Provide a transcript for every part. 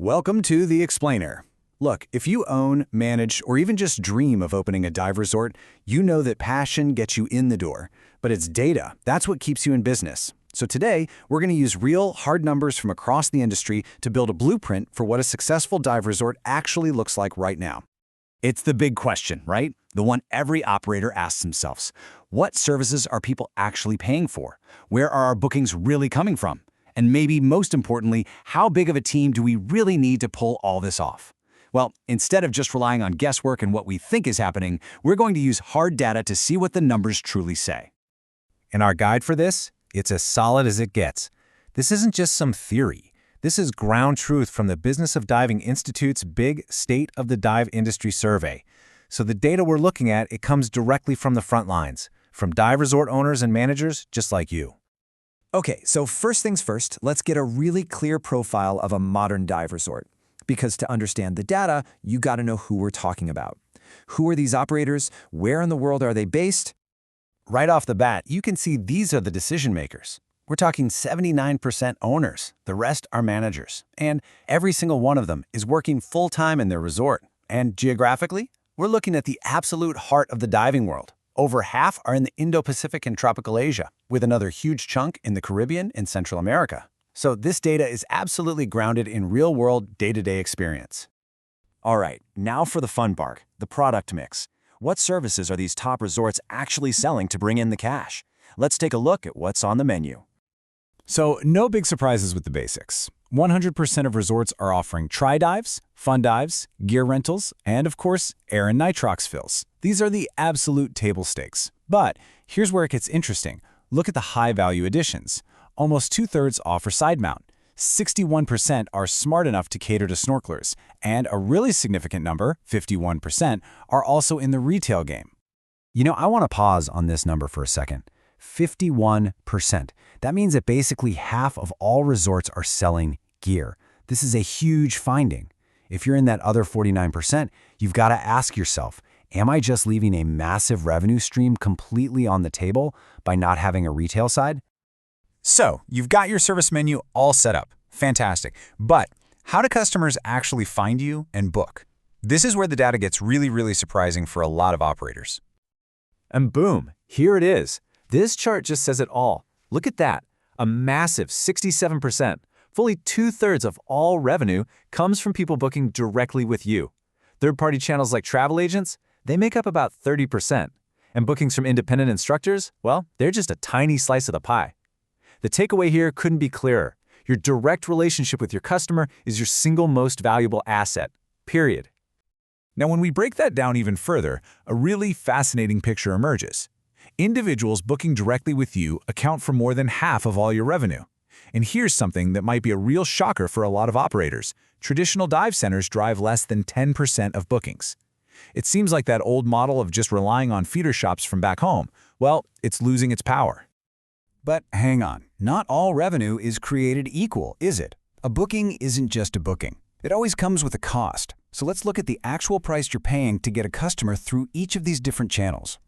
Welcome to The Explainer. Look, if you own, manage, or even just dream of opening a dive resort, you know that passion gets you in the door. But it's data. That's what keeps you in business. So today, we're going to use real, hard numbers from across the industry to build a blueprint for what a successful dive resort actually looks like right now. It's the big question, right? The one every operator asks themselves. What services are people actually paying for? Where are our bookings really coming from? And maybe most importantly, how big of a team do we really need to pull all this off? Well, instead of just relying on guesswork and what we think is happening, we're going to use hard data to see what the numbers truly say. In our guide for this, it's as solid as it gets. This isn't just some theory. This is ground truth from the Business of Diving Institute's big State of the Dive Industry survey. So the data we're looking at, it comes directly from the front lines, from dive resort owners and managers just like you. Okay, so first things first, let's get a really clear profile of a modern dive resort. Because to understand the data, you got to know who we're talking about. Who are these operators? Where in the world are they based? Right off the bat, you can see these are the decision makers. We're talking 79% owners, the rest are managers. And every single one of them is working full-time in their resort. And geographically, we're looking at the absolute heart of the diving world. Over half are in the Indo-Pacific and tropical Asia, with another huge chunk in the Caribbean and Central America. So this data is absolutely grounded in real-world, day-to-day experience. All right, now for the fun part, the product mix. What services are these top resorts actually selling to bring in the cash? Let's take a look at what's on the menu. So, no big surprises with the basics. 100% of resorts are offering tri-dives, fun dives, gear rentals, and of course, air and nitrox fills. These are the absolute table stakes. But here's where it gets interesting. Look at the high-value additions. Almost 2/3 offer side mount. 61% are smart enough to cater to snorkelers. And a really significant number, 51%, are also in the retail game. You know, I want to pause on this number for a second. 51%. That means that basically half of all resorts are selling gear. This is a huge finding. If you're in that other 49%, you've got to ask yourself, am I just leaving a massive revenue stream completely on the table by not having a retail side? So, you've got your service menu all set up. Fantastic. But how do customers actually find you and book? This is where the data gets really surprising for a lot of operators. And boom, here it is. This chart just says it all. Look at that. A massive 67%. Fully 2/3 of all revenue comes from people booking directly with you. Third-party channels like travel agents, they make up about 30%. And bookings from independent instructors, well, they're just a tiny slice of the pie. The takeaway here couldn't be clearer. Your direct relationship with your customer is your single most valuable asset, period. Now, when we break that down even further, a really fascinating picture emerges. Individuals booking directly with you account for more than half of all your revenue. And here's something that might be a real shocker for a lot of operators. Traditional dive centers drive less than 10% of bookings. It seems like that old model of just relying on feeder shops from back home, well, it's losing its power. But hang on, not all revenue is created equal, is it? A booking isn't just a booking. It always comes with a cost. So let's look at the actual price you're paying to get a customer through each of these different channels.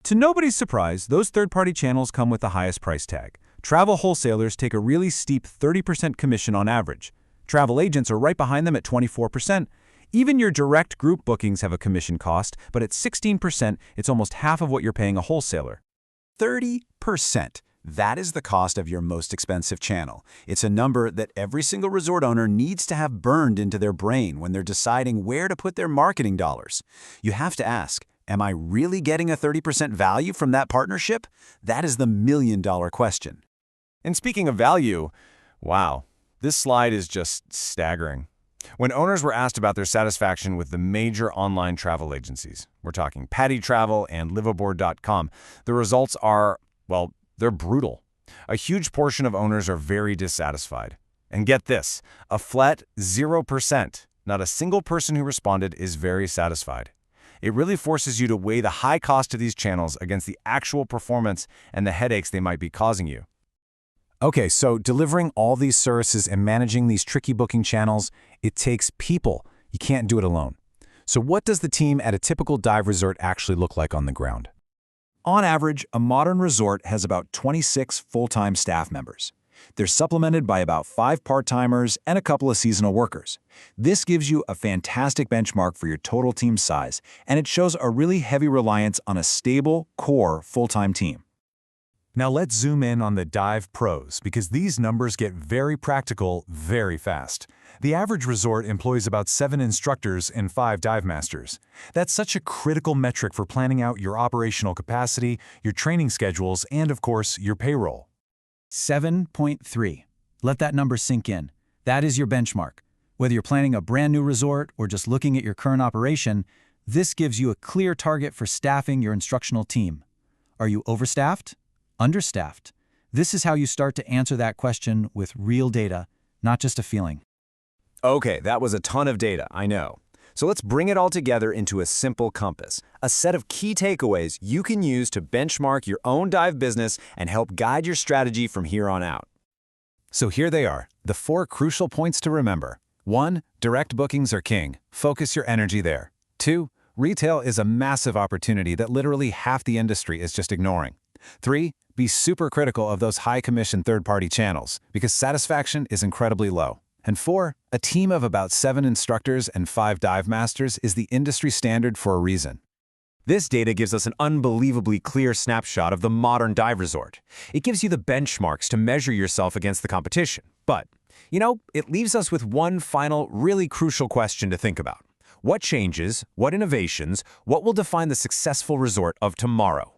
To nobody's surprise, those third-party channels come with the highest price tag. Travel wholesalers take a really steep 30% commission on average. Travel agents are right behind them at 24%. Even your direct group bookings have a commission cost, but at 16%, it's almost half of what you're paying a wholesaler. 30%. That is the cost of your most expensive channel. It's a number that every single resort owner needs to have burned into their brain when they're deciding where to put their marketing dollars. You have to ask, am I really getting a 30% value from that partnership? That is the million-dollar question. And speaking of value, wow, this slide is just staggering. When owners were asked about their satisfaction with the major online travel agencies, we're talking Paddy Travel and liveaboard.com, the results are, well, they're brutal. A huge portion of owners are very dissatisfied. And get this, a flat 0%. Not a single person who responded is very satisfied. It really forces you to weigh the high cost of these channels against the actual performance and the headaches they might be causing you. Okay, so delivering all these services and managing these tricky booking channels, it takes people. You can't do it alone. So what does the team at a typical dive resort actually look like on the ground? On average, a modern resort has about 26 full-time staff members. They're supplemented by about 5 part-timers and a couple of seasonal workers. This gives you a fantastic benchmark for your total team size, and it shows a really heavy reliance on a stable, core, full-time team. Now let's zoom in on the dive pros, because these numbers get very practical very fast. The average resort employs about 7 instructors and 5 dive masters. That's such a critical metric for planning out your operational capacity, your training schedules, and of course, your payroll. 7.3. Let that number sink in. That is your benchmark. Whether you're planning a brand new resort or just looking at your current operation, this gives you a clear target for staffing your instructional team. Are you overstaffed? Understaffed? This is how you start to answer that question with real data, not just a feeling. Okay, that was a ton of data, I know. So let's bring it all together into a simple compass, a set of key takeaways you can use to benchmark your own dive business and help guide your strategy from here on out. So here they are, the 4 crucial points to remember. 1. Direct bookings are king. Focus your energy there. 2. Retail is a massive opportunity that literally half the industry is just ignoring. 3. Be super critical of those high-commission third-party channels, because satisfaction is incredibly low. And 4. A team of about 7 instructors and 5 dive masters is the industry standard for a reason. This data gives us an unbelievably clear snapshot of the modern dive resort. It gives you the benchmarks to measure yourself against the competition. But, it leaves us with one final, really crucial question to think about. What changes, what innovations, what will define the successful resort of tomorrow?